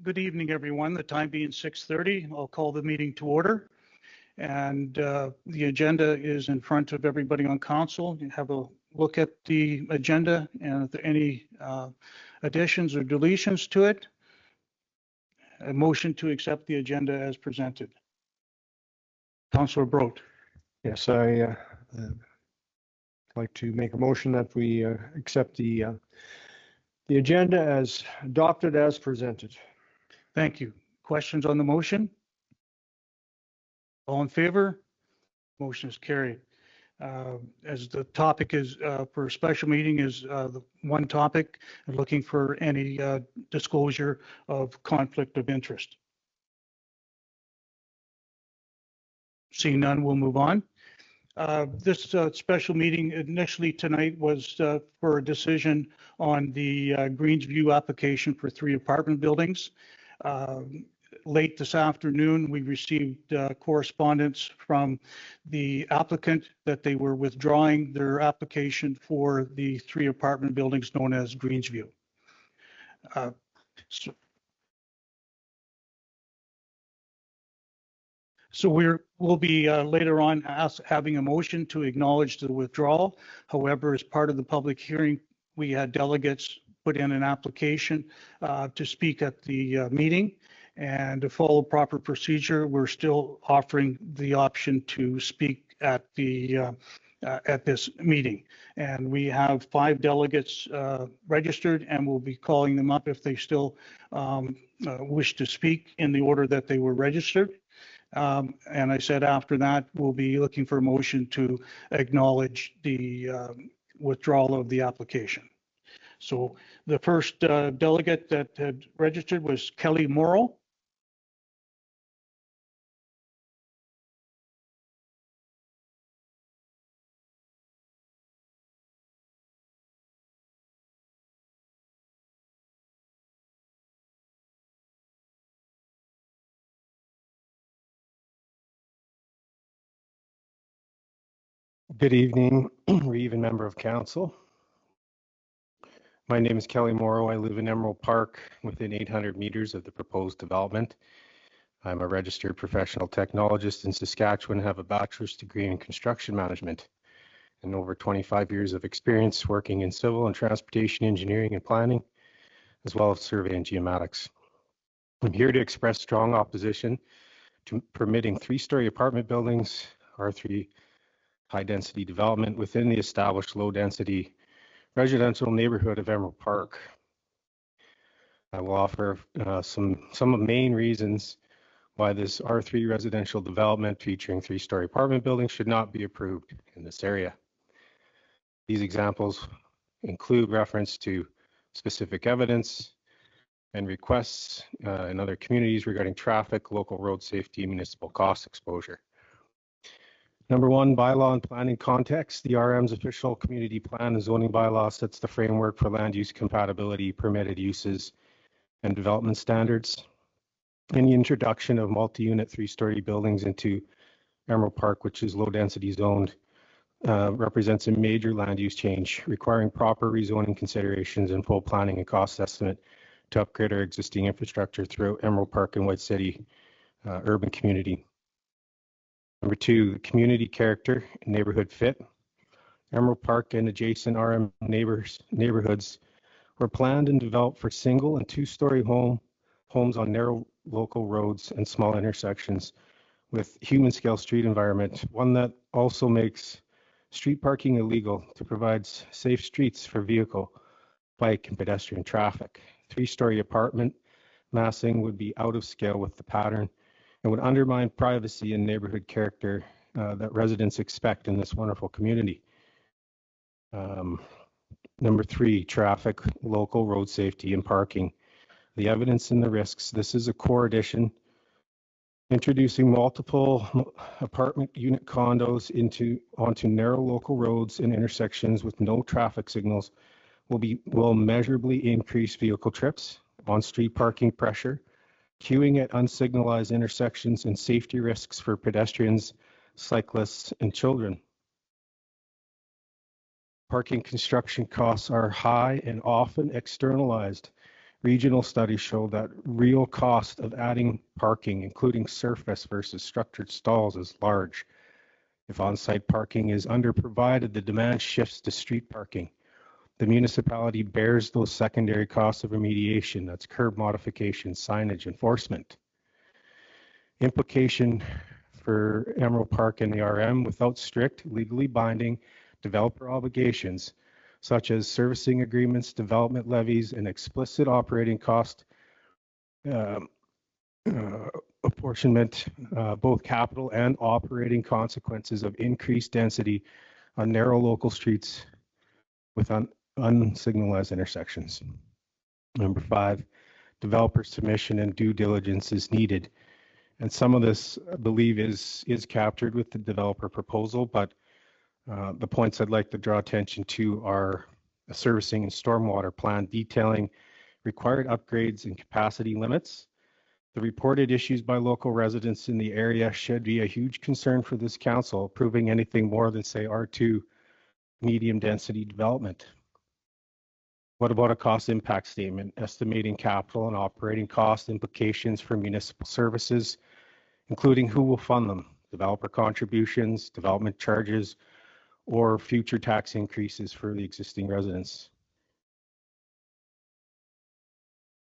Good evening, everyone. The time being 6:30, I'll call the meeting to order. And the agenda is in front of everybody on council. You have a look at the agenda, and if there are any additions or deletions to it, a motion to accept the agenda as presented. Councillor Brote. Yes, I like to make a motion that we accept the agenda as adopted as presented. Thank you. Questions on the motion? All in favor? Motion is carried. As the topic is for a special meeting is the one topic, looking for any disclosure of conflict of interest. Seeing none, we'll move on. This special meeting initially tonight was for a decision on the Greensview application for 3 apartment buildings. Late this afternoon, we received correspondence from the applicant that they were withdrawing their application for the 3 apartment buildings known as Greensview. So we'll be later on having a motion to acknowledge the withdrawal. However, as part of the public hearing, we had delegates put in an application to speak at the meeting. And to follow proper procedure, we're still offering the option to speak at the at this meeting. And we have 5 delegates registered, and we'll be calling them up if they still wish to speak in the order that they were registered. And I said after that, we'll be looking for a motion to acknowledge the withdrawal of the application. So the first delegate that had registered was Kelly Morrow. Good evening, or even member of council. My name is Kelly Morrow. I live in Emerald Park within 800 meters of the proposed development. I'm a registered professional technologist in Saskatchewan, have a bachelor's degree in construction management and over 25 years of experience working in civil and transportation engineering and planning, as well as survey and geomatics. I'm here to express strong opposition to permitting 3-story apartment buildings, R3 high-density development within the established low-density residential neighborhood of Emerald Park. I will offer some of the main reasons why this R3 residential development featuring 3-story apartment buildings should not be approved in this area. These examples include reference to specific evidence and requests in other communities regarding traffic, local road safety, municipal cost exposure. Number 1, bylaw and planning context. The RM's official community plan and zoning bylaw sets the framework for land use compatibility, permitted uses, and development standards. Any introduction of multi-unit 3-story buildings into Emerald Park, which is low density zoned, represents a major land use change, requiring proper rezoning considerations and full planning and cost estimate to upgrade our existing infrastructure throughout Emerald Park and White City urban community. Number 2, community character and neighborhood fit. Emerald Park and adjacent RM neighborhoods were planned and developed for single and 2-story homes on narrow local roads and small intersections with human scale street environment, one that also makes street parking illegal to provide safe streets for vehicle, bike, and pedestrian traffic. 3-story apartment massing would be out of scale with the pattern and would undermine privacy and neighborhood character that residents expect in this wonderful community. Number 3, traffic, local road safety, and parking. The evidence and the risks. This is a core addition. Introducing multiple apartment unit condos onto narrow local roads and intersections with no traffic signals will measurably increase vehicle trips, on-street parking pressure, queuing at unsignalized intersections, and safety risks for pedestrians, cyclists, and children. Parking construction costs are high and often externalized, Regional studies show that real cost of adding parking, including surface versus structured stalls, is large. If on-site parking is underprovided, the demand shifts to street parking. The municipality bears those secondary costs of remediation, that's curb modification, signage, enforcement. Implication for Emerald Park and the RM: without strict, legally binding developer obligations, such as servicing agreements, development levies, and explicit operating cost apportionment, both capital and operating consequences of increased density on narrow local streets with unsignalized intersections. Number 5, developer submission and due diligence is needed. And some of this, I believe, is captured with the developer proposal, but the points I'd like to draw attention to are a servicing and stormwater plan detailing required upgrades and capacity limits. The reported issues by local residents in the area should be a huge concern for this council, approving anything more than, say, R2 medium density development. What about a cost impact statement, estimating capital and operating cost implications for municipal services, including who will fund them, developer contributions, development charges, or future tax increases for the existing residents?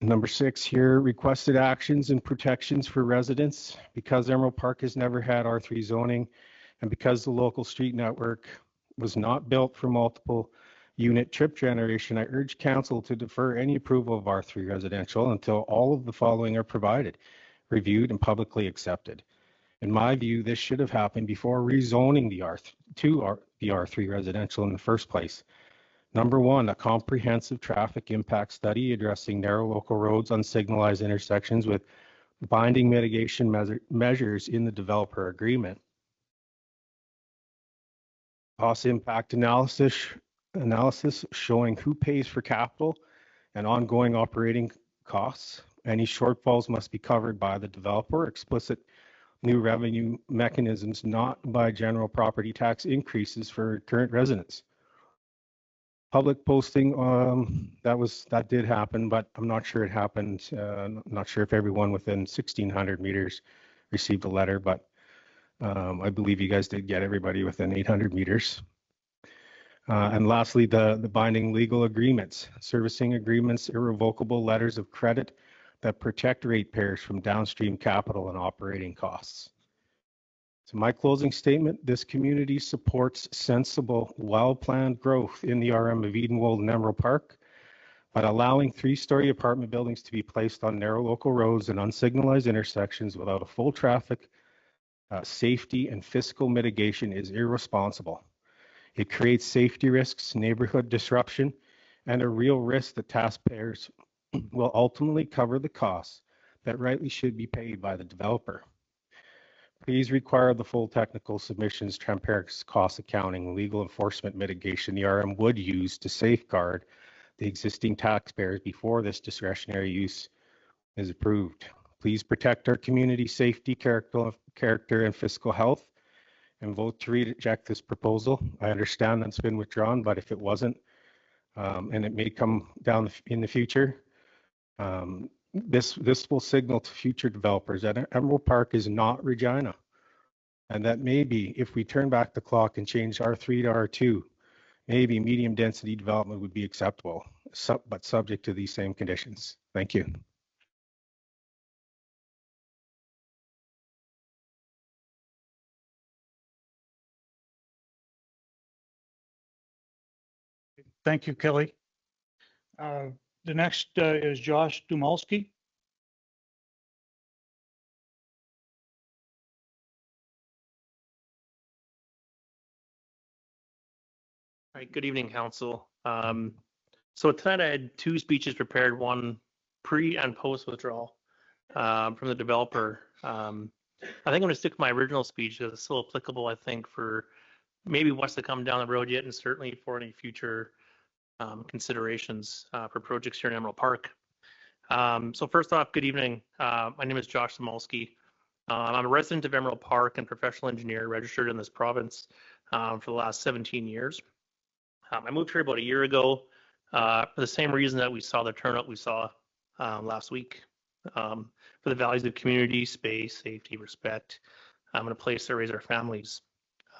Number 6 here, requested actions and protections for residents. Because Emerald Park has never had R3 zoning, and because the local street network was not built for multiple unit trip generation, I urge council to defer any approval of R3 residential until all of the following are provided, reviewed, and publicly accepted. In my view, this should have happened before rezoning the R3 residential in the first place. Number 1, a comprehensive traffic impact study addressing narrow local roads, unsignalized intersections with binding mitigation measures in the developer agreement. Cost impact analysis showing who pays for capital and ongoing operating costs. Any shortfalls must be covered by the developer. Explicit new revenue mechanisms, not by general property tax increases for current residents. Public posting, that did happen, but I'm not sure it happened. I'm not sure if everyone within 1,600 meters received a letter, but I believe you guys did get everybody within 800 meters. And lastly, the binding legal agreements, servicing agreements, irrevocable letters of credit that protect ratepayers from downstream capital and operating costs. So my closing statement: this community supports sensible, well-planned growth in the RM of Edenwold and Emerald Park, but allowing 3-story apartment buildings to be placed on narrow local roads and unsignalized intersections without a full traffic safety and fiscal mitigation is irresponsible. It creates safety risks, neighborhood disruption, and a real risk that taxpayers will ultimately cover the costs that rightly should be paid by the developer. Please require the full technical submissions, transparent cost accounting, legal enforcement mitigation the RM would use to safeguard the existing taxpayers before this discretionary use is approved. Please protect our community safety, character, and fiscal health, and vote to reject this proposal. I understand that's been withdrawn, but if it wasn't, and it may come down in the future, this will signal to future developers that Emerald Park is not Regina, and that maybe if we turn back the clock and change R3 to R2, maybe medium density development would be acceptable, but subject to these same conditions. Thank you. Thank you, Kelly. The next is Josh Dumalski. All right, good evening, Council. So tonight I had 2 speeches prepared, one pre and post withdrawal from the developer. I think I'm going to stick to my original speech because it's still applicable, I think, for maybe what's to come down the road yet, and certainly for any future considerations for projects here in Emerald Park. So first off, good evening. My name is Josh Dumalski. I'm a resident of Emerald Park and professional engineer registered in this province for the last 17 years. I moved here about a year ago for the same reason that we saw the turnout we saw last week for the values of community, space, safety, respect, and a place to raise our families.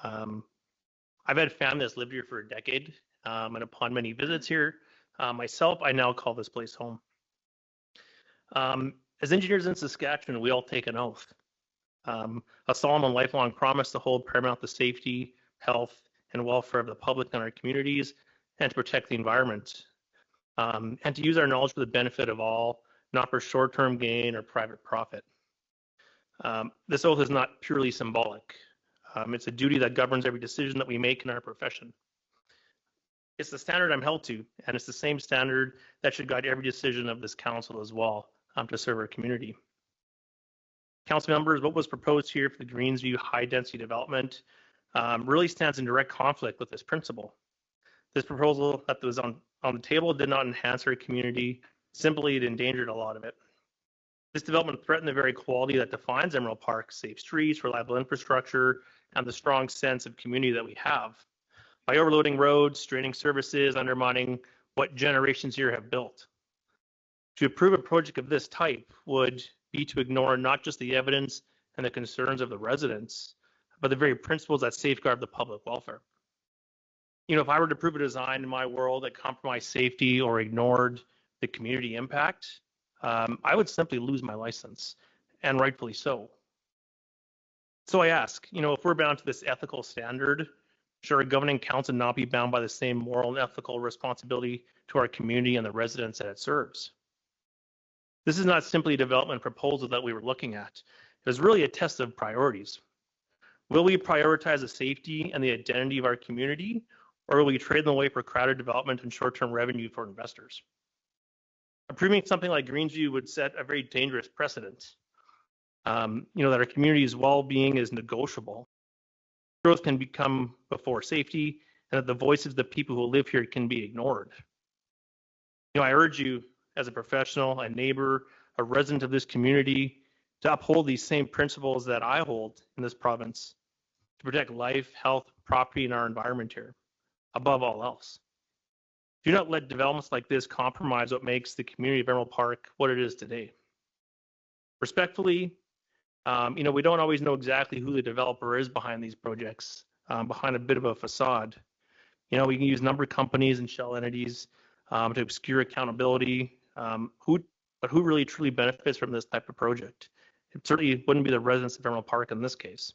I've had family that's lived here for a decade, and upon many visits here, myself, I now call this place home. As engineers in Saskatchewan, we all take an oath, a solemn and lifelong promise to hold paramount the safety, health, and welfare of the public and our communities, and to protect the environment, and to use our knowledge for the benefit of all, not for short-term gain or private profit. This oath is not purely symbolic. It's a duty that governs every decision that we make in our profession. It's the standard I'm held to, and it's the same standard that should guide every decision of this council as well, to serve our community. Council members, what was proposed here for the Greensview high-density development really stands in direct conflict with this principle. This proposal that was on the table did not enhance our community, simply it endangered a lot of it. This development threatened the very quality that defines Emerald Park: safe streets, reliable infrastructure, and the strong sense of community that we have, by overloading roads, straining services, undermining what generations here have built. To approve a project of this type would be to ignore not just the evidence and the concerns of the residents, but the very principles that safeguard the public welfare. You know, if I were to approve a design in my world that compromised safety or ignored the community impact, I would simply lose my license, and rightfully so. So I ask, you know, if we're bound to this ethical standard, should our governing council not be bound by the same moral and ethical responsibility to our community and the residents that it serves? This is not simply a development proposal that we were looking at. It was really a test of priorities. Will we prioritize the safety and the identity of our community, or will we trade them away for crowded development and short-term revenue for investors? Approving something like Greensview would set a very dangerous precedent. You know, that our community's well-being is negotiable. Growth can become before safety, and that the voices of the people who live here can be ignored. You know, I urge you as a professional, a neighbor, a resident of this community, to uphold these same principles that I hold in this province, to protect life, health, property, and our environment here, above all else. Do not let developments like this compromise what makes the community of Emerald Park what it is today. Respectfully, you know, we don't always know exactly who the developer is behind these projects, behind a bit of a facade. You know, we can use number of companies and shell entities to obscure accountability. But who really truly benefits from this type of project? It certainly wouldn't be the residents of Emerald Park in this case.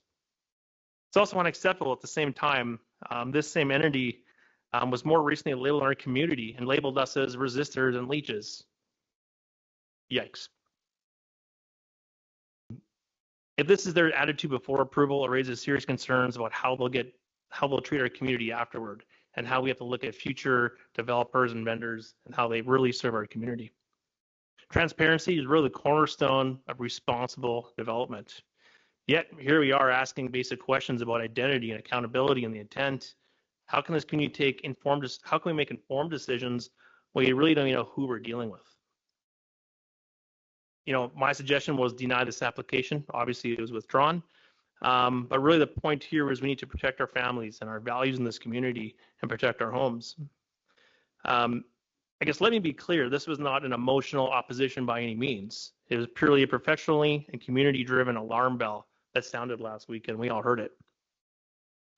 It's also unacceptable at the same time. This same entity was more recently labeled in our community and labeled us as resistors and leeches. Yikes. If this is their attitude before approval, it raises serious concerns about how they'll treat our community afterward, and how we have to look at future developers and vendors and how they really serve our community. Transparency is really the cornerstone of responsible development. Yet here we are asking basic questions about identity and accountability and the intent. How can this community how can we make informed decisions when you really don't even know who we're dealing with? You know, my suggestion was deny this application. Obviously, it was withdrawn. But really the point here is we need to protect our families and our values in this community and protect our homes. I guess let me be clear, this was not an emotional opposition by any means. It was purely a professionally and community-driven alarm bell that sounded last week, and we all heard it.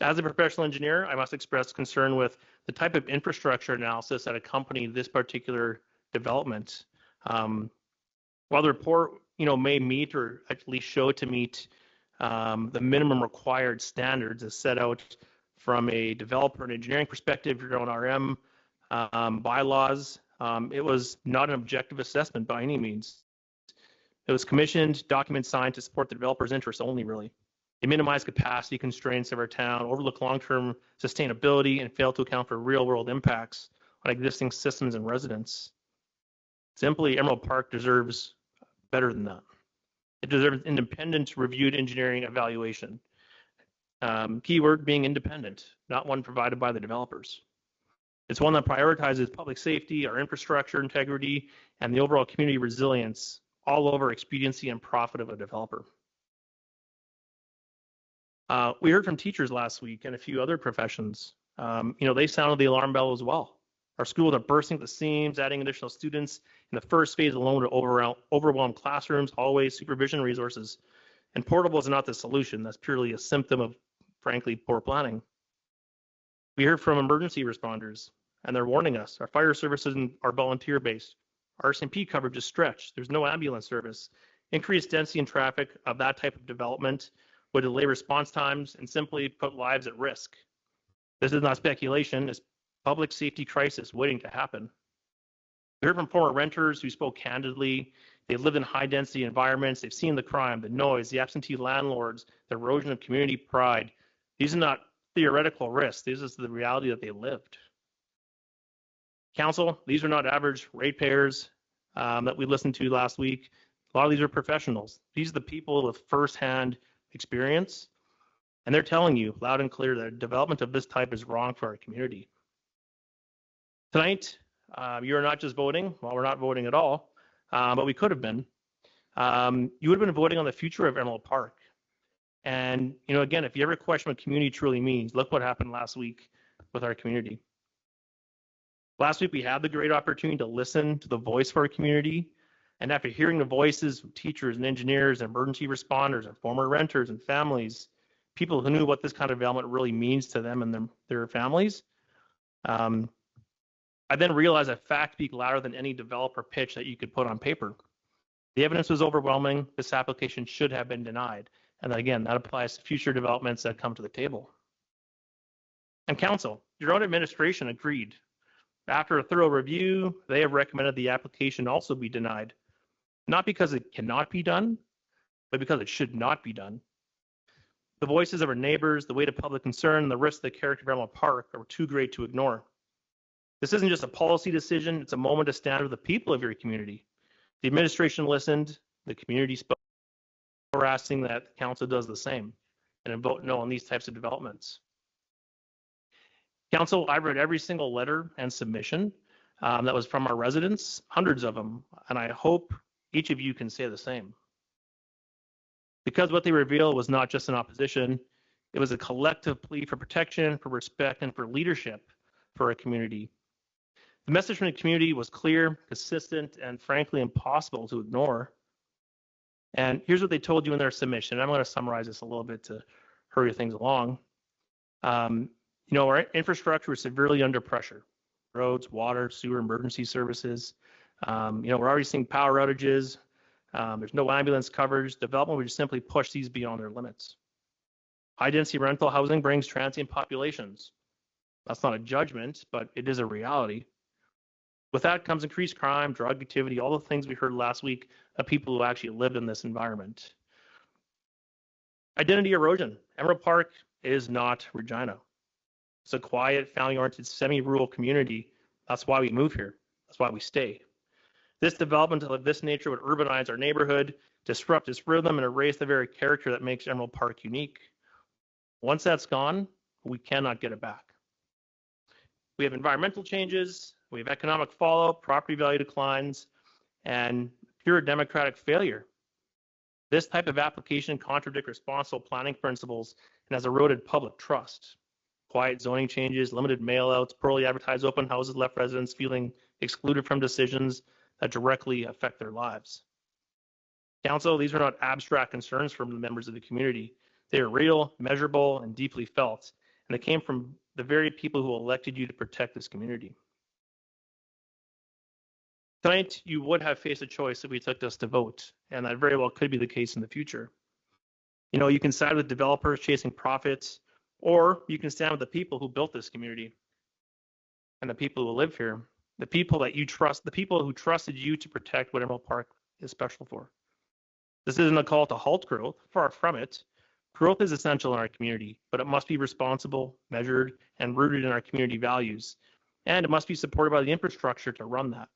As a professional engineer, I must express concern with the type of infrastructure analysis that accompanied this particular development. While the report, you know, may meet or at least show to meet the minimum required standards as set out from a developer and engineering perspective, your own RM bylaws, it was not an objective assessment by any means. It was commissioned, documents signed to support the developer's interests only, really. It minimized capacity constraints of our town, overlooked long-term sustainability, and failed to account for real-world impacts on existing systems and residents. Simply, Emerald Park deserves better than that. It deserves independent reviewed engineering evaluation. Keyword being independent, not one provided by the developers. It's one that prioritizes public safety, our infrastructure integrity, and the overall community resilience, all over expediency and profit of a developer. We heard from teachers last week and a few other professions. You know, they sounded the alarm bell as well. Our schools are bursting at the seams, adding additional students in the first phase alone to overwhelm classrooms, hallways, supervision resources. And portable is not the solution. That's purely a symptom of, frankly, poor planning. We heard from emergency responders, and they're warning us. Our fire services are volunteer-based. RCMP coverage is stretched. There's no ambulance service. Increased density and traffic of that type of development would delay response times and simply put lives at risk. This is not speculation. It's public safety crisis waiting to happen. We heard from former renters who spoke candidly. They've lived in high density environments. They've seen the crime, the noise, the absentee landlords, the erosion of community pride. These are not theoretical risks. This is the reality that they lived. Council, these are not average ratepayers that we listened to last week. A lot of these are professionals. These are the people with firsthand experience, and they're telling you loud and clear that development of this type is wrong for our community. Tonight, you're not just voting, well, we're not voting at all, but we could have been. You would have been voting on the future of Edenwold Park. And, you know, again, if you ever question what community truly means, look what happened last week with our community. Last week, we had the great opportunity to listen to the voice of our community. And after hearing the voices of teachers and engineers and emergency responders and former renters and families, people who knew what this kind of development really means to them and their families, I then realized that facts speak louder than any developer pitch that you could put on paper. The evidence was overwhelming. This application should have been denied. And again, that applies to future developments that come to the table. And council, your own administration agreed. After a thorough review, they have recommended the application also be denied. Not because it cannot be done, but because it should not be done. The voices of our neighbors, the weight of public concern, and the risk of the character of Edenwold Park are too great to ignore. This isn't just a policy decision, it's a moment to stand with the people of your community. The administration listened, the community spoke. We're asking that the council does the same and vote no on these types of developments. Council, I've read every single letter and submission that was from our residents, hundreds of them, and I hope each of you can say the same. Because what they revealed was not just an opposition, it was a collective plea for protection, for respect, and for leadership for our community. The message from the community was clear, consistent, and frankly impossible to ignore. And here's what they told you in their submission. I'm going to summarize this a little bit to hurry things along. You know, our infrastructure is severely under pressure. Roads, water, sewer, emergency services. You know, we're already seeing power outages. There's no ambulance coverage. Development would just simply push these beyond their limits. High density rental housing brings transient populations. That's not a judgment, but it is a reality. With that comes increased crime, drug activity, all the things we heard last week of people who actually lived in this environment. Identity erosion. Edenwold Park is not Regina. It's a quiet, family-oriented, semi-rural community. That's why we move here. That's why we stay. This development of this nature would urbanize our neighborhood, disrupt its rhythm, and erase the very character that makes Edenwold Park unique. Once that's gone, we cannot get it back. We have environmental changes, we have economic fallout, property value declines, and pure democratic failure. This type of application contradicts responsible planning principles and has eroded public trust. Quiet zoning changes, limited mailouts, poorly advertised open houses left residents feeling excluded from decisions that directly affect their lives. Council, these are not abstract concerns from the members of the community. They are real, measurable, and deeply felt, and they came from the very people who elected you to protect this community. Tonight, you would have faced a choice if we took this to vote, and that very well could be the case in the future. You know, you can side with developers chasing profits, or you can stand with the people who built this community and the people who live here, the people that you trust, the people who trusted you to protect what Edenwold Park is special for. This isn't a call to halt growth, far from it. Growth is essential in our community, but it must be responsible, measured, and rooted in our community values, and it must be supported by the infrastructure to run that.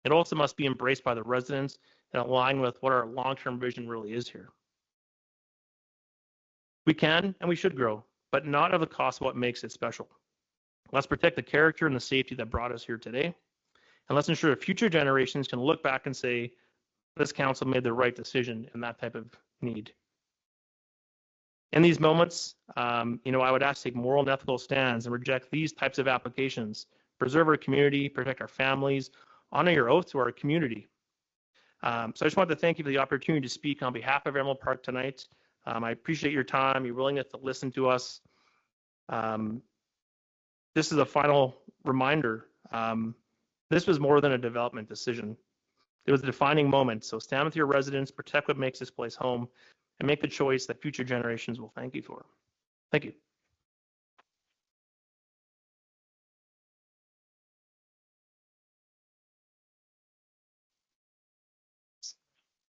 It also must be embraced by the residents and align with what our long-term vision really is here. We can and we should grow, but not at the cost of what makes it special. Let's protect the character and the safety that brought us here today, and let's ensure future generations can look back and say, this council made the right decision in that type of need. In these moments, you know, I would ask to take moral and ethical stands and reject these types of applications preserve our community, protect our families, honor your oath to our community. So I just wanted to thank you for the opportunity to speak on behalf of Emerald Park tonight. I appreciate your time, your willingness to listen to us. This is a final reminder. This was more than a development decision. It was a defining moment. So stand with your residents, protect what makes this place home, and make the choice that future generations will thank you for. Thank you.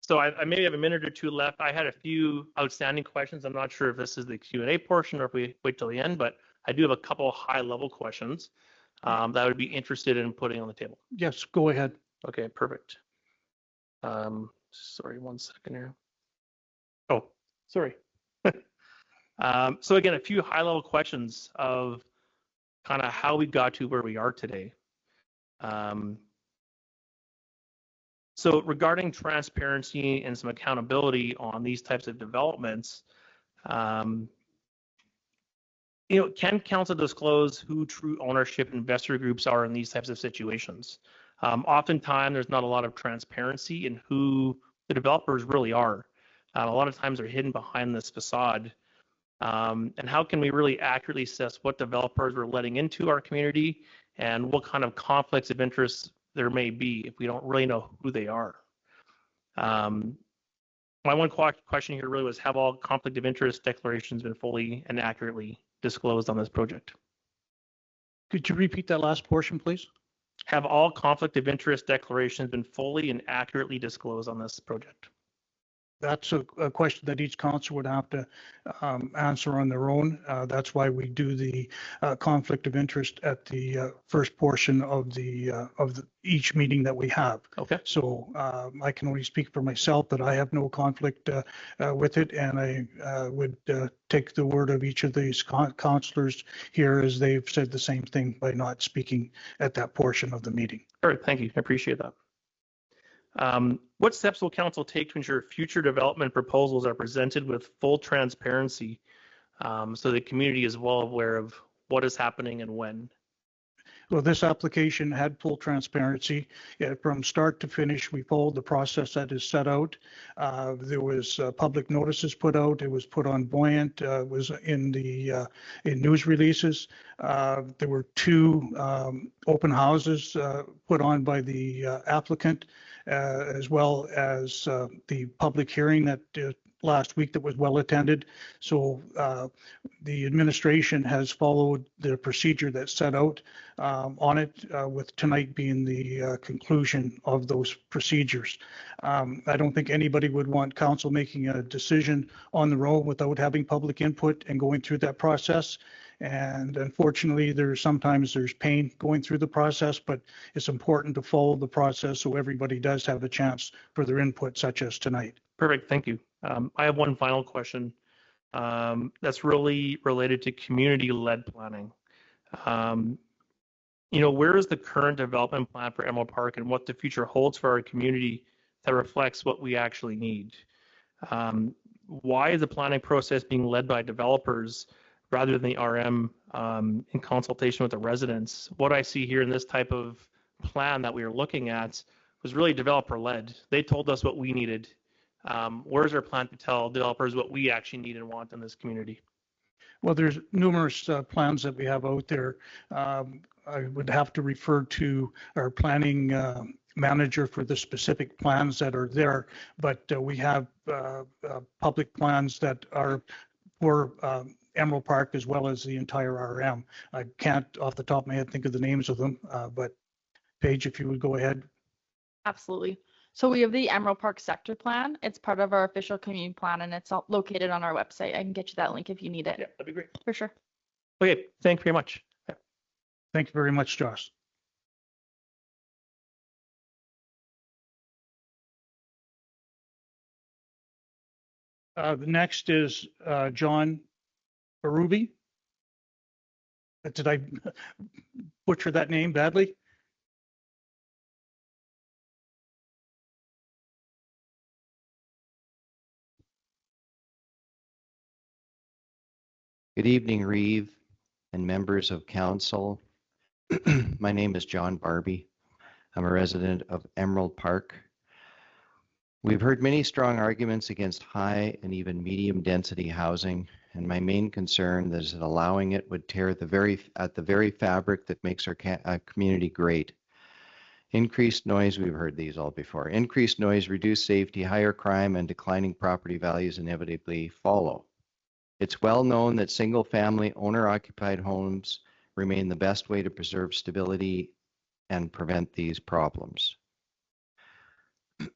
So I maybe have a minute or two left. I had a few outstanding questions. I'm not sure if this is the Q&A portion or if we wait till the end, but I do have a couple high-level questions that I would be interested in putting on the table. Yes, go ahead. Okay, perfect. Sorry, 1 second here. Oh, sorry. So again, a few high-level questions of kind of how we got to where we are today. So regarding transparency and some accountability on these types of developments, can council disclose who true ownership investor groups are in these types of situations? Oftentimes, there's not a lot of transparency in who the developers really are. A lot of times they're hidden behind this facade. And how can we really accurately assess what developers we're letting into our community and what kind of conflicts of interest there may be if we don't really know who they are? My one question here really was, have all conflict of interest declarations been fully and accurately disclosed on this project? Could you repeat that last portion, please? Have all conflict of interest declarations been fully and accurately disclosed on this project? That's a question that each council would have to answer on their own. That's why we do the conflict of interest at the first portion of each meeting that we have. Okay. So I can only speak for myself, but I have no conflict with it, and I would take the word of each of these councillors here as they've said the same thing by not speaking at that portion of the meeting. All right, thank you. I appreciate that. What steps will council take to ensure future development proposals are presented with full transparency so the community is well aware of what is happening and when? Well, this application had full transparency. From start to finish, we followed the process that is set out. There was public notices put out. It was put on Buoyant. It was in news releases. There were 2 open houses put on by the applicant, as well as the public hearing that last week that was well attended. So the administration has followed the procedure that's set out on it, with tonight being the conclusion of those procedures. I don't think anybody would want council making a decision on their own without having public input and going through that process. And unfortunately, sometimes there's pain going through the process, but it's important to follow the process so everybody does have a chance for their input, such as tonight. Perfect, thank you. I have one final question that's really related to community-led planning. Where is the current development plan for Emerald Park and what the future holds for our community that reflects what we actually need? Why is the planning process being led by developers rather than the RM in consultation with the residents? What I see here in this type of plan that we are looking at was really developer-led. They told us what we needed. Where's our plan to tell developers what we actually need and want in this community? Well, there's numerous plans that we have out there. I would have to refer to our planning manager for the specific plans that are there, but we have public plans that are for Emerald Park as well as the entire RM. I can't off the top of my head think of the names of them, but Paige, if you would go ahead. Absolutely. So we have the Emerald Park sector plan. It's part of our official community plan and it's all located on our website. I can get you that link if you need it. Yeah, that'd be great. For sure. Okay, thank you very much. Yeah. Thank you very much, Josh. The next is John Barubi. Did I butcher that name badly? Good evening, Reeve and members of council. My name is John Barbie. I'm a resident of Emerald Park. We've heard many strong arguments against high and even medium density housing, and my main concern is that allowing it would tear at the very fabric that makes our community great. Increased noise, we've heard these all before. Increased noise, reduced safety, higher crime, and declining property values inevitably follow. It's well known that single-family owner-occupied homes remain the best way to preserve stability and prevent these problems. The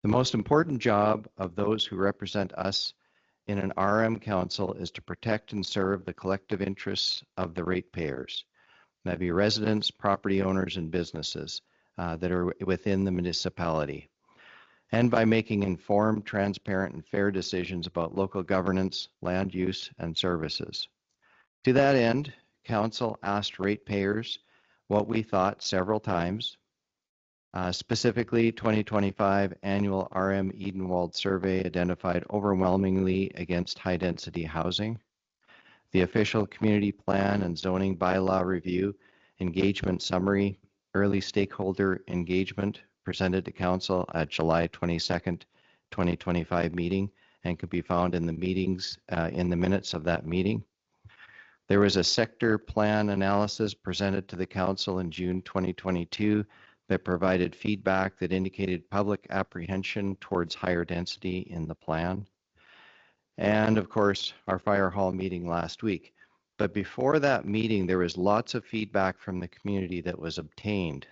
most important job of those who represent us in an RM council is to protect and serve the collective interests of the ratepayers. That be residents, property owners, and businesses that are within the municipality, and by making informed, transparent, and fair decisions about local governance, land use, and services. To that end, Council asked ratepayers what we thought several times. Specifically, 2025 annual RM Edenwold survey identified overwhelmingly against high-density housing. The official community plan and zoning bylaw review, engagement summary, early stakeholder engagement presented to Council at July 22nd, 2025 meeting, and could be found in the minutes of that meeting. There was a sector plan analysis presented to the Council in June 2022 that provided feedback that indicated public apprehension towards higher density in the plan. And of course, our fire hall meeting last week. But before that meeting, there was lots of feedback from the community that was obtained.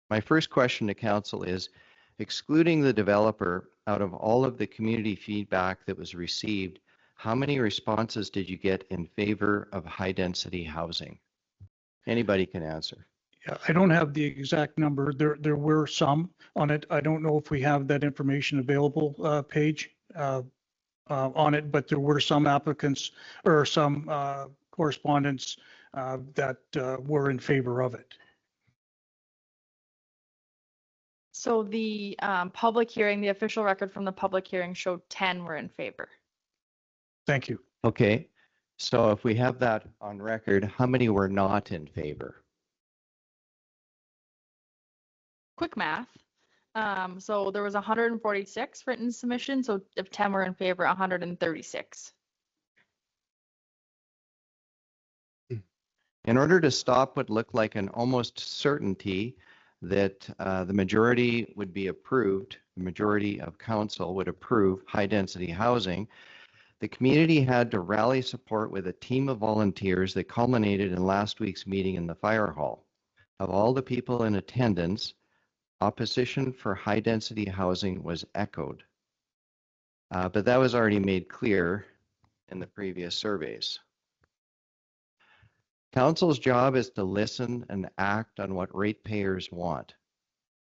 My first question to Council is, excluding the developer, out of all of the community feedback that was received, how many responses did you get in favor of high density housing? Anybody can answer. Yeah, I don't have the exact number. There were some on it. I don't know if we have that information available, Paige, on it, but there were some applicants or some correspondents that were in favor of it. So the public hearing, the official record from the public hearing showed 10 were in favor. Thank you. Okay, so if we have that on record, how many were not in favor? Quick math. So there was 146 written submissions. So if 10 were in favor, 136. In order to stop what looked like an almost certainty that the majority would be approved, the majority of Council would approve high density housing, the community had to rally support with a team of volunteers that culminated in last week's meeting in the fire hall. Of all the people in attendance, opposition for high density housing was echoed. But that was already made clear in the previous surveys. Council's job is to listen and act on what ratepayers want.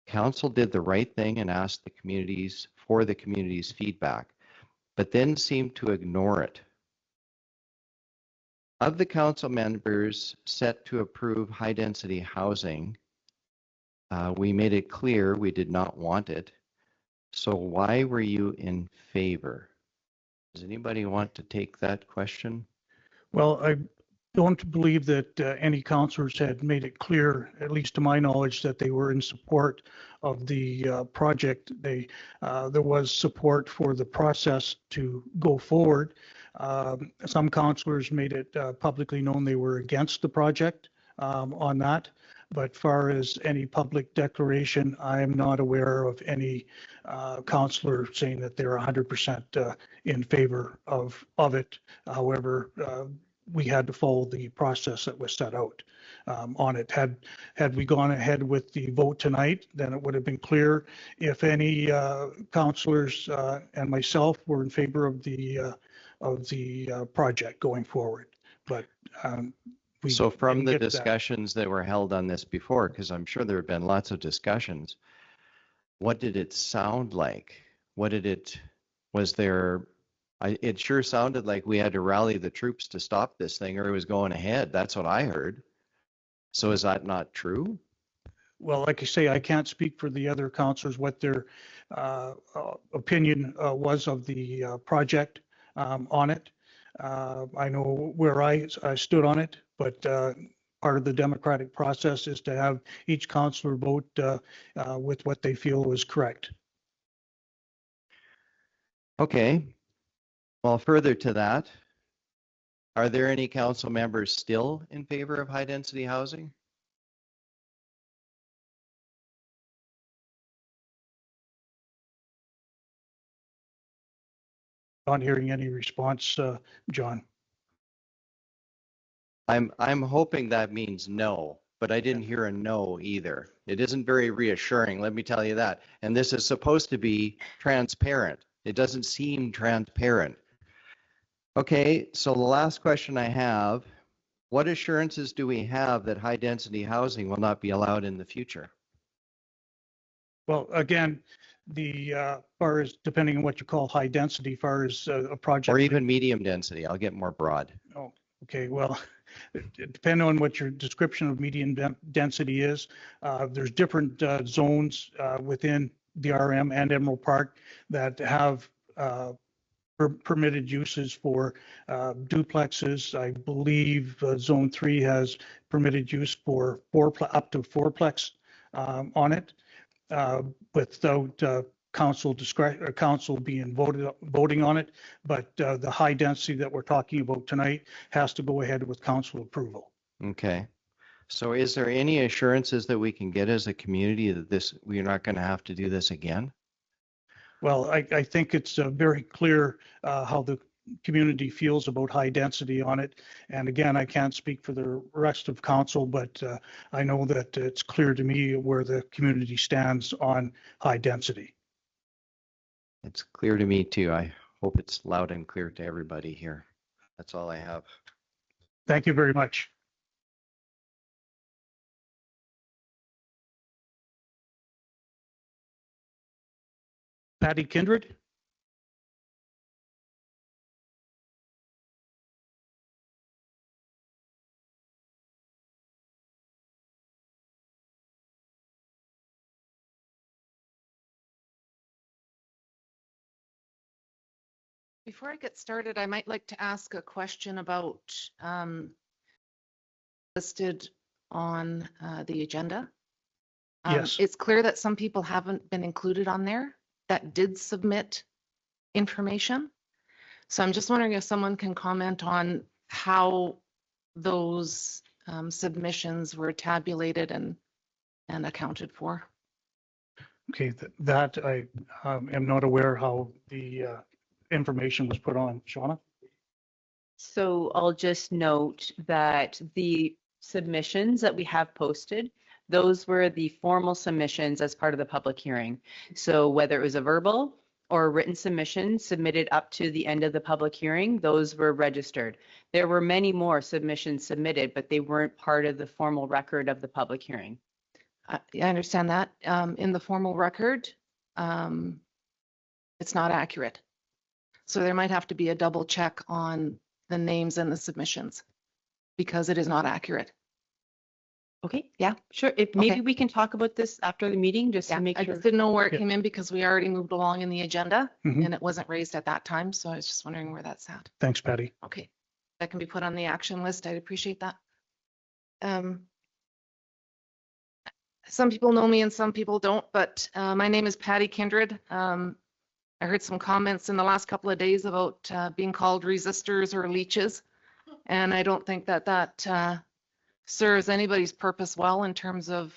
Council did the right thing and asked the communities for the community's feedback, but then seemed to ignore it. Of the Council members set to approve high density housing, we made it clear we did not want it. So why were you in favor? Does anybody want to take that question? Well, I don't believe that any councillors had made it clear, at least to my knowledge, that they were in support of the project. There was support for the process to go forward. Some councillors made it publicly known they were against the project on that. But far as any public declaration, I am not aware of any councillor saying that they're 100% in favor of it. However, we had to follow the process that was set out on it. Had we gone ahead with the vote tonight, then it would have been clear. If any councillors and myself were in favor of the project going forward, but so from the discussions that were held on this before, because I'm sure there have been lots of discussions, what did it sound like? It sure sounded like we had to rally the troops to stop this thing or it was going ahead. That's what I heard. So is that not true? Well, like I say, I can't speak for the other councillors, what their opinion was of the project on it. I know where I stood on it, but part of the democratic process is to have each councillor vote with what they feel is correct. Okay. Well, further to that, are there any council members still in favor of high density housing? Not hearing any response, John. I'm hoping that means no, but I didn't hear a no either. It isn't very reassuring, let me tell you that. And this is supposed to be transparent. It doesn't seem transparent. Okay, so the last question I have, what assurances do we have that high density housing will not be allowed in the future? Well, again, the far as depending on what you call high density, far as a project. Or even medium density, I'll get more broad. Oh, okay. Well, depending on what your description of medium density is, there's different zones within the RM and Emerald Park that have permitted uses for duplexes. I believe Zone 3 has permitted use for up to fourplex on it without council discretion or council being voting on it. But the high density that we're talking about tonight has to go ahead with council approval. Okay. So is there any assurances that we can get as a community that we're not going to have to do this again? Well, I think it's very clear how the community feels about high density on it. And again, I can't speak for the rest of council, but I know that it's clear to me where the community stands on high density. It's clear to me too. I hope it's loud and clear to everybody here. That's all I have. Thank you very much. Patty Kindred? Before I get started, I might like to ask a question about listed on the agenda. Yes. It's clear that some people haven't been included on there that did submit information. So I'm just wondering if someone can comment on how those submissions were tabulated and accounted for. Okay, that I am not aware how the information was put on. Shauna? So I'll just note that the submissions that we have posted, those were the formal submissions as part of the public hearing. So whether it was a verbal or a written submission submitted up to the end of the public hearing, those were registered. There were many more submissions submitted, but they weren't part of the formal record of the public hearing. I understand that. In the formal record, it's not accurate. So there might have to be a double check on the names and the submissions because it is not accurate. Okay. Yeah. Sure. If maybe Okay. we can talk about this after the meeting, just Yeah, to make I sure. just didn't know where it Yeah. came in because we already moved along in the agenda Mhm. and it wasn't raised at that time. So I was just wondering where that's at. Thanks, Patty. Okay. That can be put on the action list. I'd appreciate that. Some people know me and some people don't, but my name is Patty Kindred. I heard some comments in the last couple of days about being called resistors or leeches. And I don't think that that serves anybody's purpose well in terms of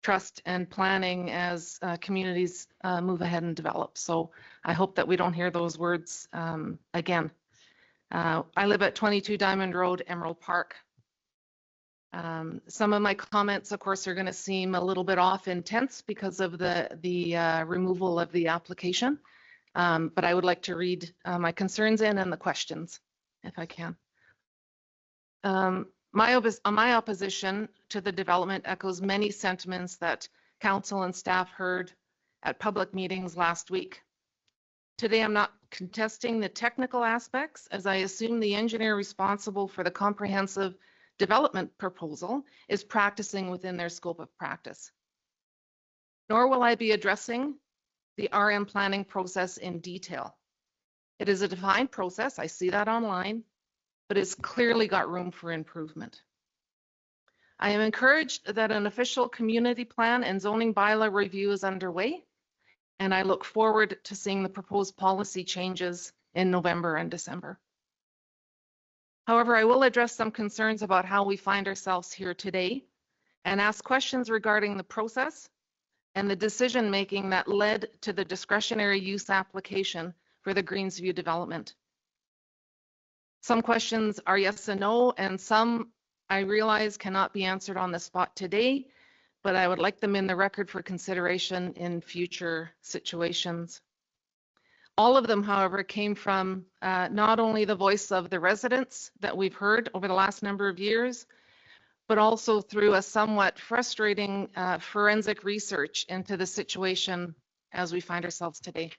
trust and planning as communities move ahead and develop. So I hope that we don't hear those words again. I live at 22 Diamond Road, Emerald Park. Some of my comments, of course, are going to seem a little bit off intense because of the removal of the application. But I would like to read my concerns in and the questions, if I can. My opposition to the development echoes many sentiments that council and staff heard at public meetings last week. Today, I'm not contesting the technical aspects, as I assume the engineer responsible for the comprehensive development proposal is practicing within their scope of practice. Nor will I be addressing the RM planning process in detail. It is a defined process. I see that online, but it's clearly got room for improvement. I am encouraged that an official community plan and zoning bylaw review is underway, and I look forward to seeing the proposed policy changes in November and December. However, I will address some concerns about how we find ourselves here today and ask questions regarding the process and the decision-making that led to the discretionary use application for the Greensview development. Some questions are yes and no, and some I realize cannot be answered on the spot today, but I would like them in the record for consideration in future situations. All of them, however, came from not only the voice of the residents that we've heard over the last number of years, but also through a somewhat frustrating forensic research into the situation as we find ourselves today.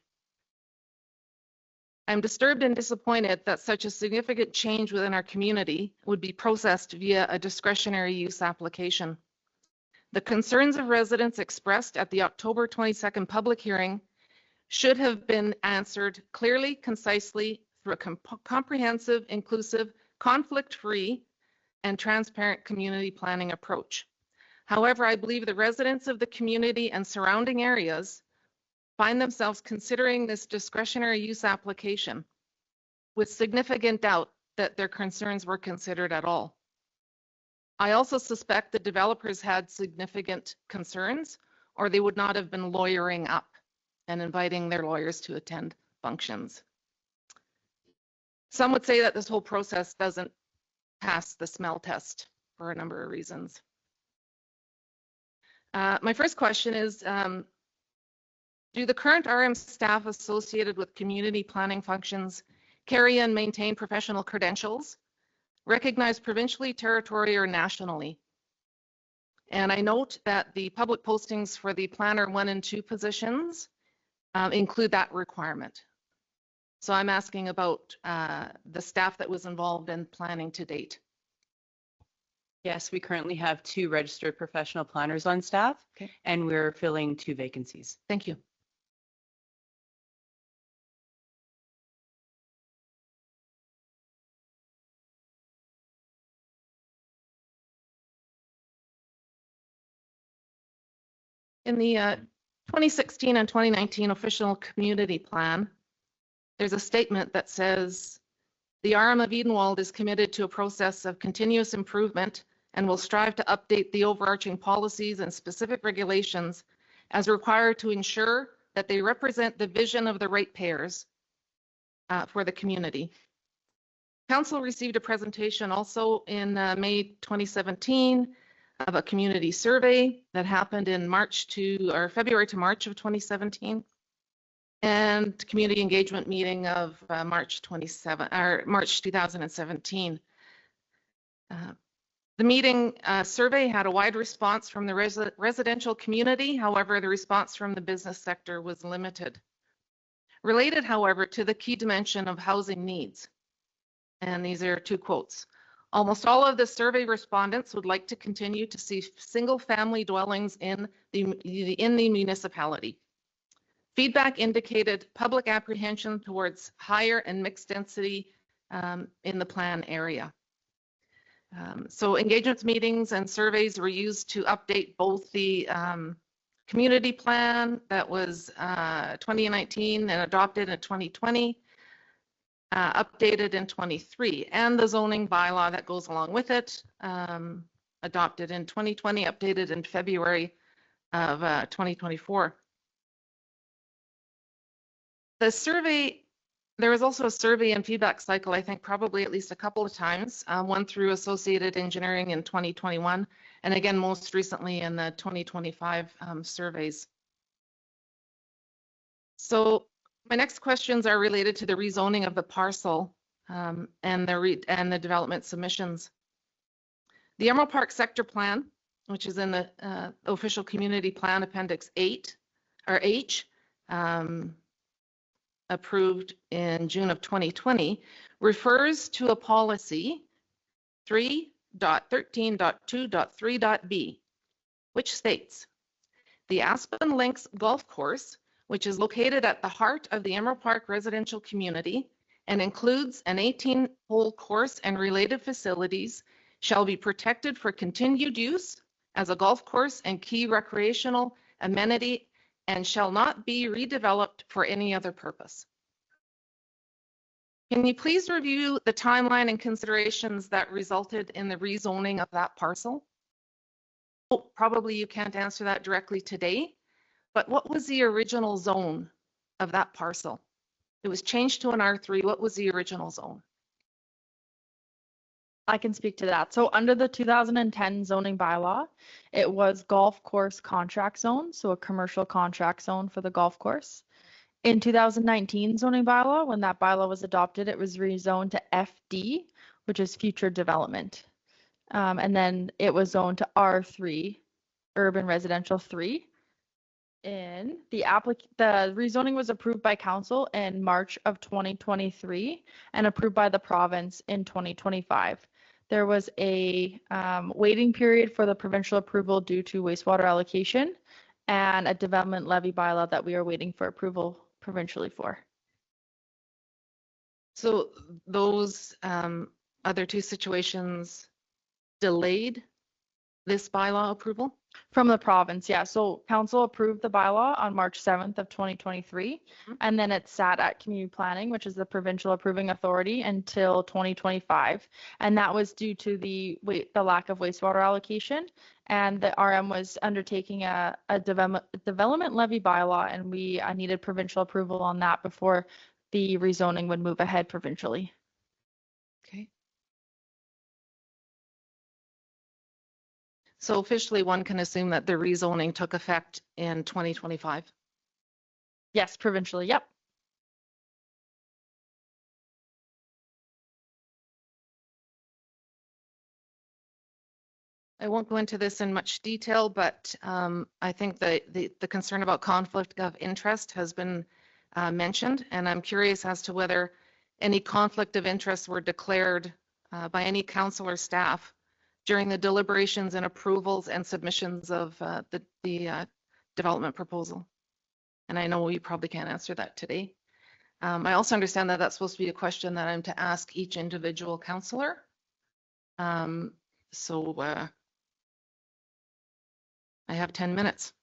I'm disturbed and disappointed that such a significant change within our community would be processed via a discretionary use application. The concerns of residents expressed at the October 22nd public hearing should have been answered clearly, concisely, through a comprehensive, inclusive, conflict-free, and transparent community planning approach. However, I believe the residents of the community and surrounding areas find themselves considering this discretionary use application with significant doubt that their concerns were considered at all. I also suspect the developers had significant concerns, or they would not have been lawyering up and inviting their lawyers to attend functions. Some would say that this whole process doesn't pass the smell test for a number of reasons. My first question is, do the current RM staff associated with community planning functions carry and maintain professional credentials, recognized provincially, territorially, or nationally? And I note that the public postings for the planner 1 and 2 positions include that requirement. So I'm asking about the staff that was involved in planning to date. Yes, we currently have 2 registered professional planners on staff, Okay. and we're filling 2 vacancies. Thank you. In the 2016 and 2019 official community plan, there's a statement that says, the RM of Edenwold is committed to a process of continuous improvement and will strive to update the overarching policies and specific regulations as required to ensure that they represent the vision of the ratepayers for the community. Council received a presentation also in May 2017 of a community survey that happened in February to March of 2017, and community engagement meeting of March 2017. The meeting survey had a wide response from the residential community. However, the response from the business sector was limited. Related, however, to the key dimension of housing needs. And these are 2 quotes. Almost all of the survey respondents would like to continue to see single-family dwellings in the municipality. Feedback indicated public apprehension towards higher and mixed density in the plan area. So engagements, meetings, and surveys were used to update both the community plan that was 2019 and adopted in 2020, updated in 23, and the zoning bylaw that goes along with it, adopted in 2020, updated in February of 2024. The survey, there was also a survey and feedback cycle, I think probably at least a couple of times, one through Associated Engineering in 2021, and again, most recently in the 2025 surveys. So my next questions are related to the rezoning of the parcel and the development submissions. The Emerald Park Sector Plan, which is in the Official Community Plan Appendix 8, or H, approved in June of 2020, refers to a policy 3.13.2.3.b, which states, the Aspen Links Golf Course which is located at the heart of the Emerald Park residential community and includes an 18-hole course and related facilities, shall be protected for continued use as a golf course and key recreational amenity and shall not be redeveloped for any other purpose. Can you please review the timeline and considerations that resulted in the rezoning of that parcel? Oh, probably you can't answer that directly today, but what was the original zone of that parcel? It was changed to an R3. What was the original zone? I can speak to that. So under the 2010 zoning bylaw, it was golf course contract zone, so a commercial contract zone for the golf course. In 2019 zoning bylaw, when that bylaw was adopted, it was rezoned to FD, which is future development. And then it was zoned to R3, urban residential 3. In the rezoning was approved by council in March of 2023 and approved by the province in 2025. There was a waiting period for the provincial approval due to wastewater allocation and a development levy bylaw that we are waiting for approval provincially for. So those other two situations delayed this bylaw approval? From the province, yeah. So council approved the bylaw on March 7th of 2023, and then it sat at community planning, which is the provincial approving authority, until 2025. And that was due to the lack of wastewater allocation. And the RM was undertaking a development levy bylaw, and we needed provincial approval on that before the rezoning would move ahead provincially. Okay. So officially, one can assume that the rezoning took effect in 2025? Yes, provincially, yep. I won't go into this in much detail, but I think the concern about conflict of interest has been mentioned, and I'm curious as to whether any conflict of interest were declared by any council or staff during the deliberations and approvals and submissions of the development proposal. And I know you probably can't answer that today. I also understand that that's supposed to be a question that I'm to ask each individual councillor. So I have 10 minutes.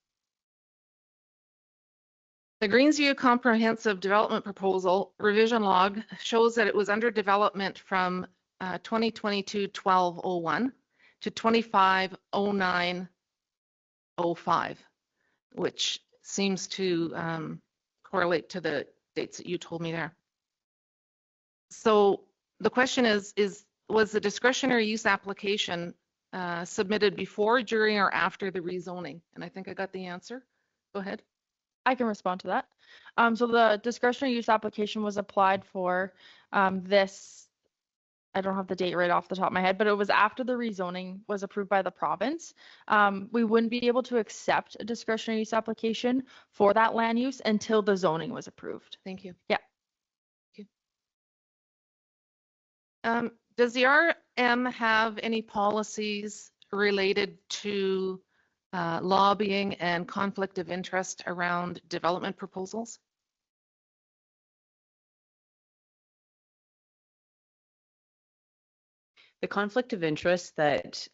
The Greensview Comprehensive Development Proposal revision log shows that it was under development from 2022-12-01 to 25-09-05, which seems to correlate to the dates that you told me there. So the question is was the discretionary use application submitted before, during, or after the rezoning? And I think I got the answer. Go ahead. I can respond to that. So the discretionary use application was applied for this, I don't have the date right off the top of my head, but it was after the rezoning was approved by the province. We wouldn't be able to accept a discretionary use application for that land use until the zoning was approved. Thank you. Yeah. Thank you. Does the RM have any policies related to lobbying and conflict of interest around development proposals? The conflict of interest that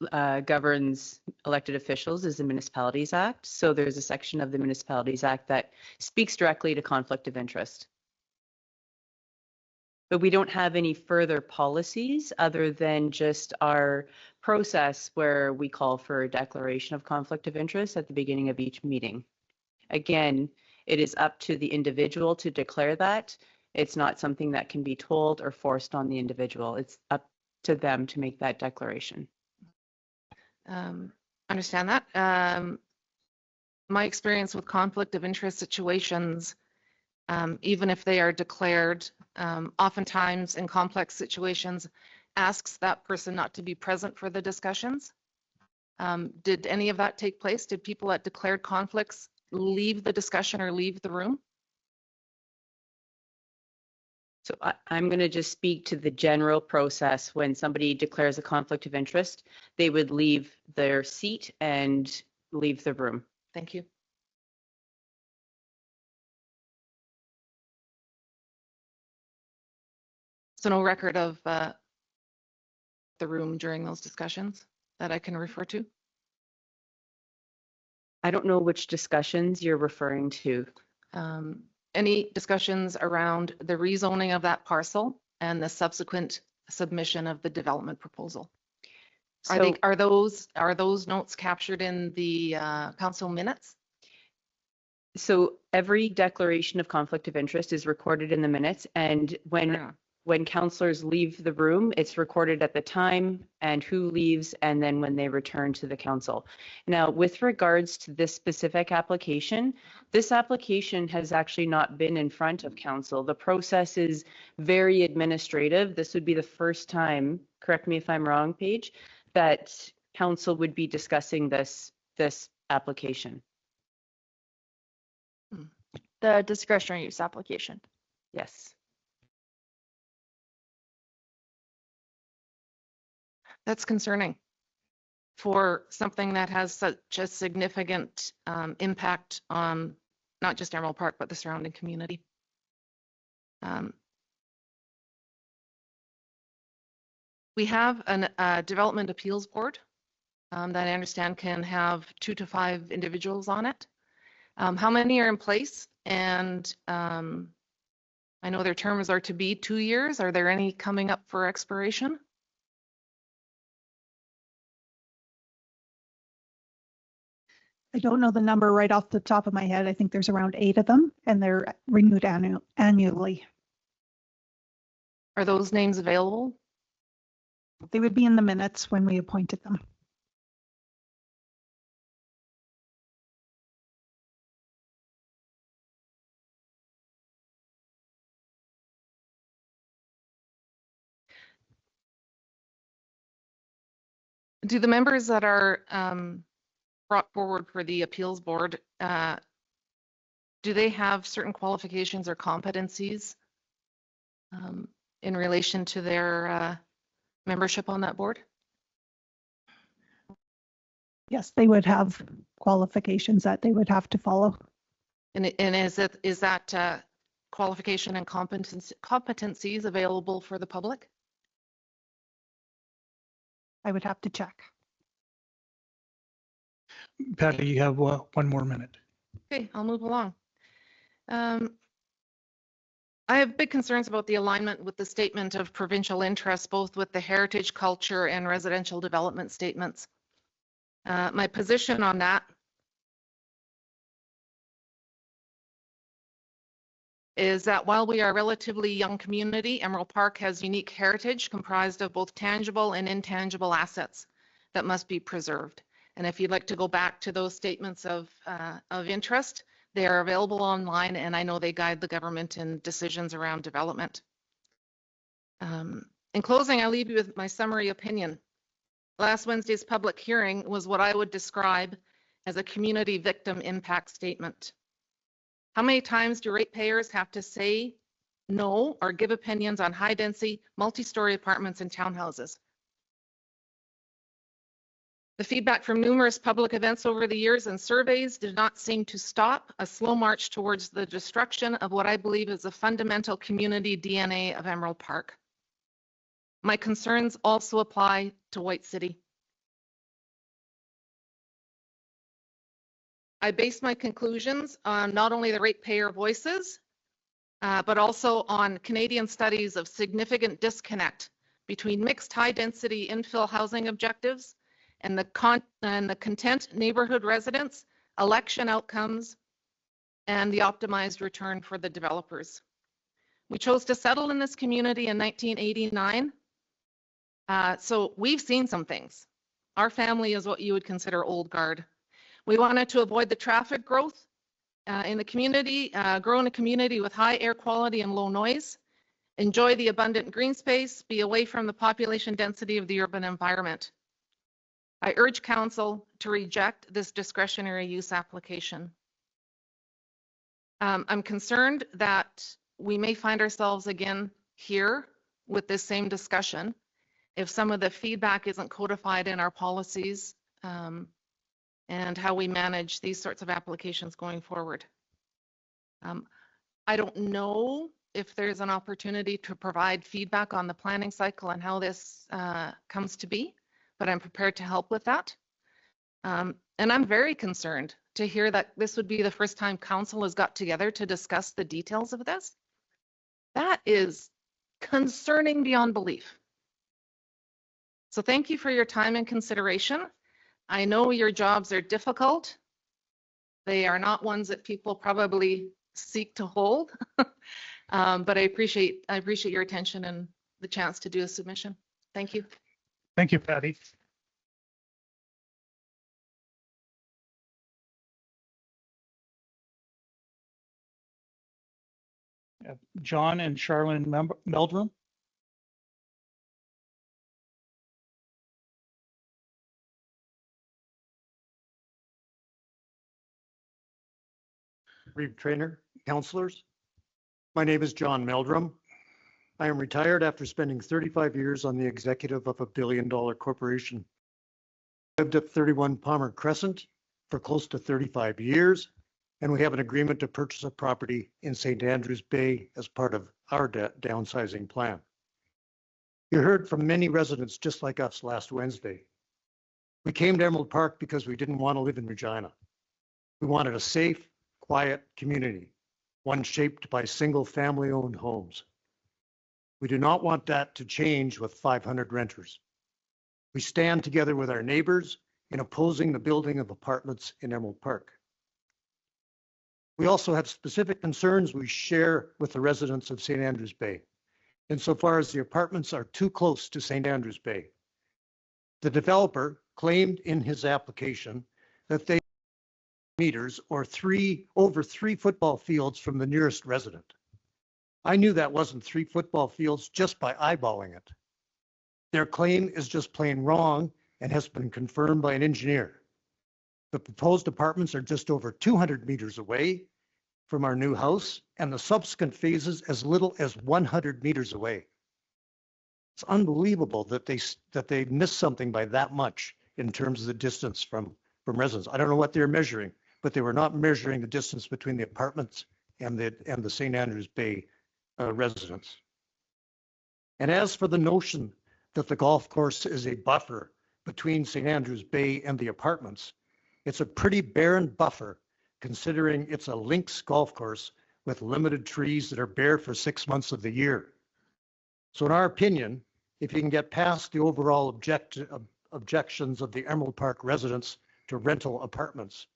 governs elected officials is the Municipalities Act. So there's a section of the Municipalities Act that speaks directly to conflict of interest. But we don't have any further policies other than just our process where we call for a declaration of conflict of interest at the beginning of each meeting. Again, it is up to the individual to declare that. It's not something that can be told or forced on the individual. It's up to them to make that declaration. Understand that. My experience with conflict of interest situations, even if they are declared, oftentimes in complex situations, asks that person not to be present for the discussions. Did any of that take place? Did people that declared conflicts leave the discussion or leave the room? So I'm going to just speak to the general process. When somebody declares a conflict of interest, they would leave their seat and leave the room. Thank you. So no record of the room during those discussions that I can refer to? I don't know which discussions you're referring to. Any discussions around the rezoning of that parcel and the subsequent submission of the development proposal? So, Are those notes captured in the council minutes? so every declaration of conflict of interest is recorded in the minutes, and when councillors leave the room, it's recorded at the time and who leaves, and then when they return to the council. Now, with regards to this specific application, this application has actually not been in front of council. The process is very administrative. This would be the first time, correct me if I'm wrong, Paige, that council would be discussing this application. The discretionary use application. Yes. That's concerning for something that has such a significant impact on not just Emerald Park, but the surrounding community. We have a development appeals board that I understand can have 2 to 5 individuals on it. How many are in place? And I know their terms are to be 2 years. Are there any coming up for expiration? I don't know the number right off the top of my head. I think there's around 8 of them, and they're renewed annually. Are those names available? They would be in the minutes when we appointed them. Do the members that are brought forward for the appeals board, do they have certain qualifications or competencies in relation to their membership on that board? Yes, they would have qualifications that they would have to follow. And is that qualification and competencies available for the public? I would have to check. Patty, you have 1 more minute. Okay, I'll move along. I have big concerns about the alignment with the statement of provincial interest, both with the heritage, culture, and residential development statements. My position on that is that while we are a relatively young community, Emerald Park has unique heritage comprised of both tangible and intangible assets that must be preserved. And if you'd like to go back to those statements of interest, they are available online, and I know they guide the government in decisions around development. In closing, I'll leave you with my summary opinion. Last Wednesday's public hearing was what I would describe as a community victim impact statement. How many times do ratepayers have to say no or give opinions on high-density, multi-story apartments and townhouses? The feedback from numerous public events over the years and surveys did not seem to stop a slow march towards the destruction of what I believe is the fundamental community DNA of Emerald Park. My concerns also apply to White City. I base my conclusions on not only the ratepayer voices, but also on Canadian studies of significant disconnect between mixed high-density infill housing objectives and the content neighborhood residents, election outcomes, and the optimized return for the developers. We chose to settle in this community in 1989. So we've seen some things. Our family is what you would consider old guard. We wanted to avoid the traffic growth in the community, grow in a community with high air quality and low noise, enjoy the abundant green space, be away from the population density of the urban environment. I urge council to reject this discretionary use application. I'm concerned that we may find ourselves again here with this same discussion if some of the feedback isn't codified in our policies and how we manage these sorts of applications going forward. I don't know if there's an opportunity to provide feedback on the planning cycle and how this comes to be, but I'm prepared to help with that. And I'm very concerned to hear that this would be the first time council has got together to discuss the details of this. That is concerning beyond belief. So thank you for your time and consideration. I know your jobs are difficult. They are not ones that people probably seek to hold, but I appreciate your attention and the chance to do a submission. Thank you. Thank you, Patty. John and Charlene Meldrum. Reeve Trainer, councillors. My name is John Meldrum. I am retired after spending 35 years on the executive of a billion-dollar corporation. I lived at 31 Palmer Crescent for close to 35 years, and we have an agreement to purchase a property in St. Andrews Bay as part of our downsizing plan. You heard from many residents just like us last Wednesday. We came to Emerald Park because we didn't want to live in Regina. We wanted a safe, quiet community, one shaped by single family-owned homes. We do not want that to change with 500 renters. We stand together with our neighbors in opposing the building of apartments in Emerald Park. We also have specific concerns we share with the residents of St. Andrews Bay, insofar as the apartments are too close to St. Andrews Bay. The developer claimed in his application that they meters or over three football fields from the nearest resident. I knew that wasn't 3 football fields just by eyeballing it. Their claim is just plain wrong and has been confirmed by an engineer. The proposed apartments are just over 200 meters away from our new house, and the subsequent phases as little as 100 meters away. It's unbelievable that they missed something by that much in terms of the distance from residents. I don't know what they're measuring, but they were not measuring the distance between the apartments and the St. Andrews Bay residents. And as for the notion that the golf course is a buffer between St. Andrews Bay and the apartments, it's a pretty barren buffer considering it's a links golf course with limited trees that are bare for 6 months of the year. So in our opinion, if you can get past the overall objections of the Emerald Park residents to rental apartments,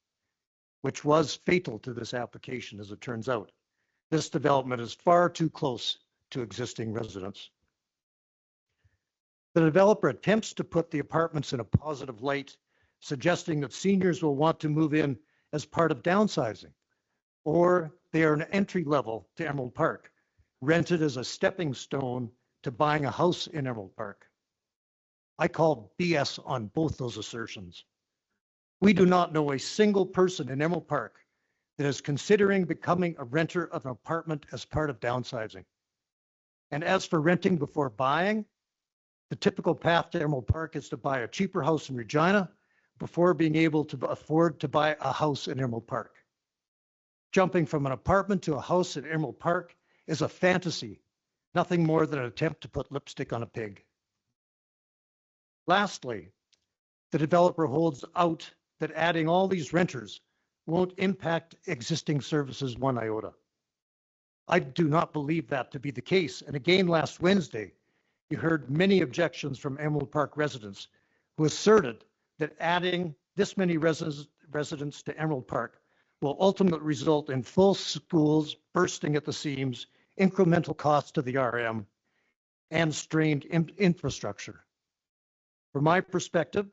which was fatal to this application as it turns out, this development is far too close to existing residents. The developer attempts to put the apartments in a positive light, suggesting that seniors will want to move in as part of downsizing, or they are an entry level to Emerald Park, rented as a stepping stone to buying a house in Emerald Park. I call BS on both those assertions. We do not know a single person in Emerald Park that is considering becoming a renter of an apartment as part of downsizing. And as for renting before buying, the typical path to Emerald Park is to buy a cheaper house in Regina before being able to afford to buy a house in Emerald Park. Jumping from an apartment to a house in Emerald Park is a fantasy, nothing more than an attempt to put lipstick on a pig. Lastly, the developer holds out that adding all these renters won't impact existing services one iota. I do not believe that to be the case. And again, last Wednesday, you heard many objections from Emerald Park residents who asserted that adding this many residents to Emerald Park will ultimately result in full schools bursting at the seams, incremental costs to the RM, and strained infrastructure. From my perspective,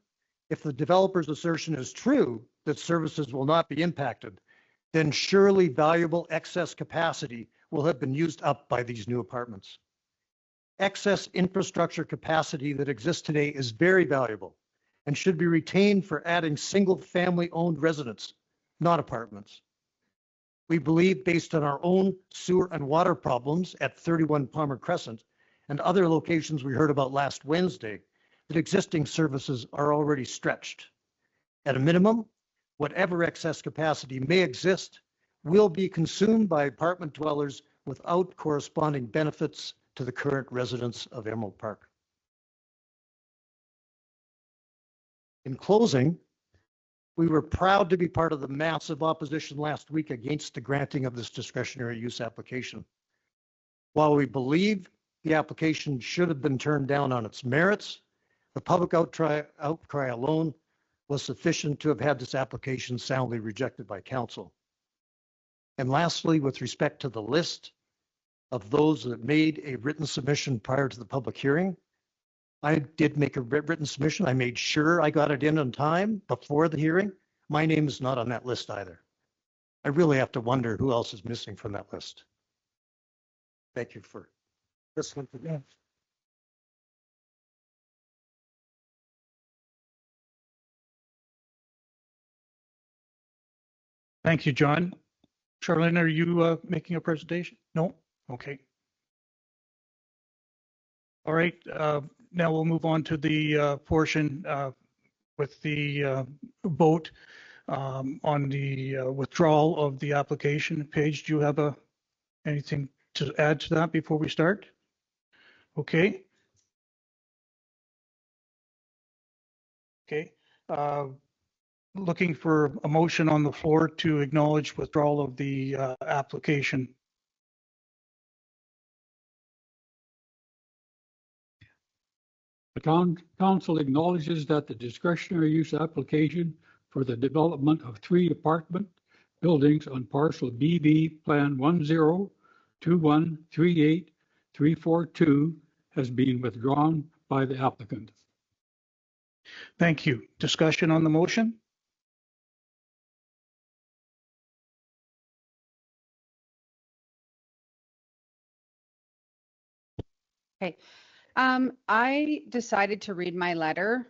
if the developer's assertion is true that services will not be impacted, then surely valuable excess capacity will have been used up by these new apartments. Excess infrastructure capacity that exists today is very valuable and should be retained for adding single-family owned residents, not apartments. We believe, based on our own sewer and water problems at 31 Palmer Crescent and other locations we heard about last Wednesday, that existing services are already stretched. At a minimum, whatever excess capacity may exist will be consumed by apartment dwellers without corresponding benefits to the current residents of Emerald Park. In closing, we were proud to be part of the massive opposition last week against the granting of this discretionary use application. While we believe the application should have been turned down on its merits, the public outcry alone was sufficient to have had this application soundly rejected by council. And lastly, with respect to the list of those that made a written submission prior to the public hearing, I did make a written submission. I made sure I got it in on time before the hearing. My name is not on that list either. I really have to wonder who else is missing from that list. Thank you for listening to me. Thank you, John. Charlene, are you making a presentation? No? Okay. All right. Now we'll move on to the portion with the vote on the withdrawal of the application. Paige, do you have anything to add to that before we start? Okay. Okay. Looking for a motion on the floor to acknowledge withdrawal of the application. The town council acknowledges that the discretionary use application for the development of 3 apartment buildings on parcel BB Plan 102138-342 has been withdrawn by the applicant. Thank you. Discussion on the motion? Okay. I decided to read my letter.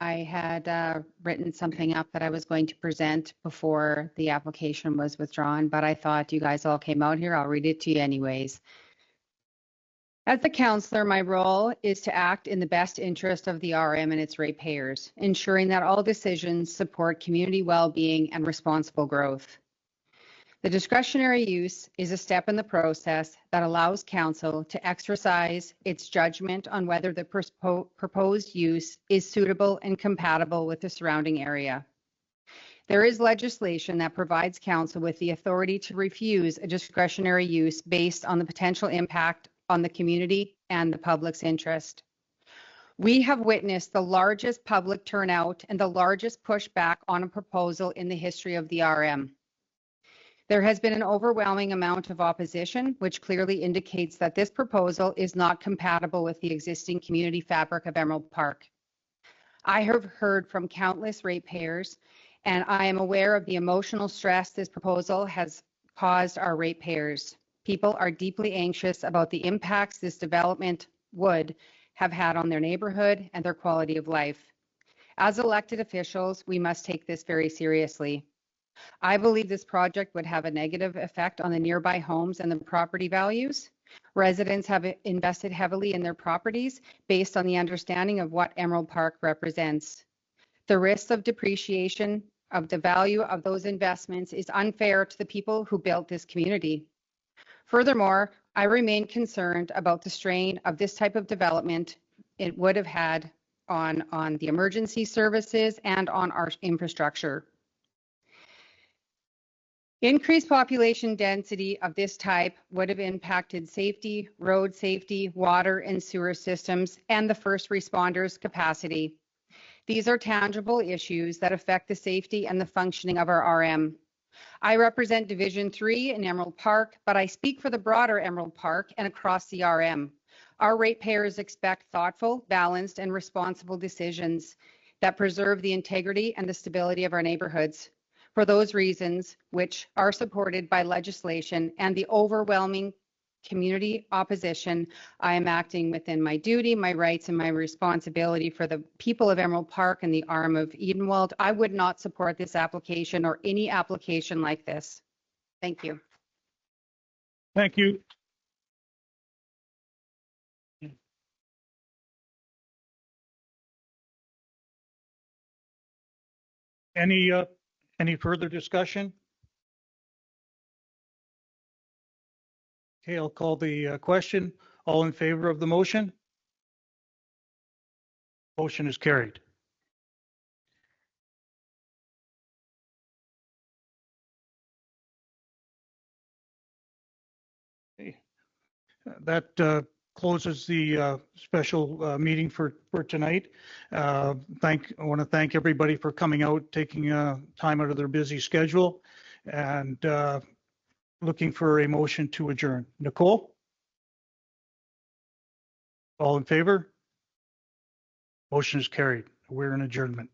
I had written something up that I was going to present before the application was withdrawn, but I thought you guys all came out here. I'll read it to you anyways. As the councillor, my role is to act in the best interest of the RM and its ratepayers, ensuring that all decisions support community well-being and responsible growth. The discretionary use is a step in the process that allows council to exercise its judgment on whether the proposed use is suitable and compatible with the surrounding area. There is legislation that provides council with the authority to refuse a discretionary use based on the potential impact on the community and the public's interest. We have witnessed the largest public turnout and the largest pushback on a proposal in the history of the RM. There has been an overwhelming amount of opposition, which clearly indicates that this proposal is not compatible with the existing community fabric of Emerald Park. I have heard from countless ratepayers, and I am aware of the emotional stress this proposal has caused our ratepayers. People are deeply anxious about the impacts this development would have had on their neighborhood and their quality of life. As elected officials, we must take this very seriously. I believe this project would have a negative effect on the nearby homes and the property values. Residents have invested heavily in their properties based on the understanding of what Emerald Park represents. The risk of depreciation of the value of those investments is unfair to the people who built this community. Furthermore, I remain concerned about the strain of this type of development it would have had on the emergency services and on our infrastructure. Increased population density of this type would have impacted safety, road safety, water and sewer systems, and the first responders' capacity. These are tangible issues that affect the safety and the functioning of our RM. I represent Division 3 in Emerald Park, but I speak for the broader Emerald Park and across the RM. Our ratepayers expect thoughtful, balanced, and responsible decisions that preserve the integrity and the stability of our neighborhoods. For those reasons, which are supported by legislation and the overwhelming community opposition, I am acting within my duty, my rights, and my responsibility for the people of Emerald Park and the arm of Edenwold. I would not support this application or any application like this. Thank you. Thank you. Any further discussion? Okay, I'll call the question. All in favor of the motion? Motion is carried. Okay. That closes the special meeting for tonight. I want to thank everybody for coming out, taking time out of their busy schedule, and looking for a motion to adjourn. Nicole? All in favor? Motion is carried. We're in adjournment.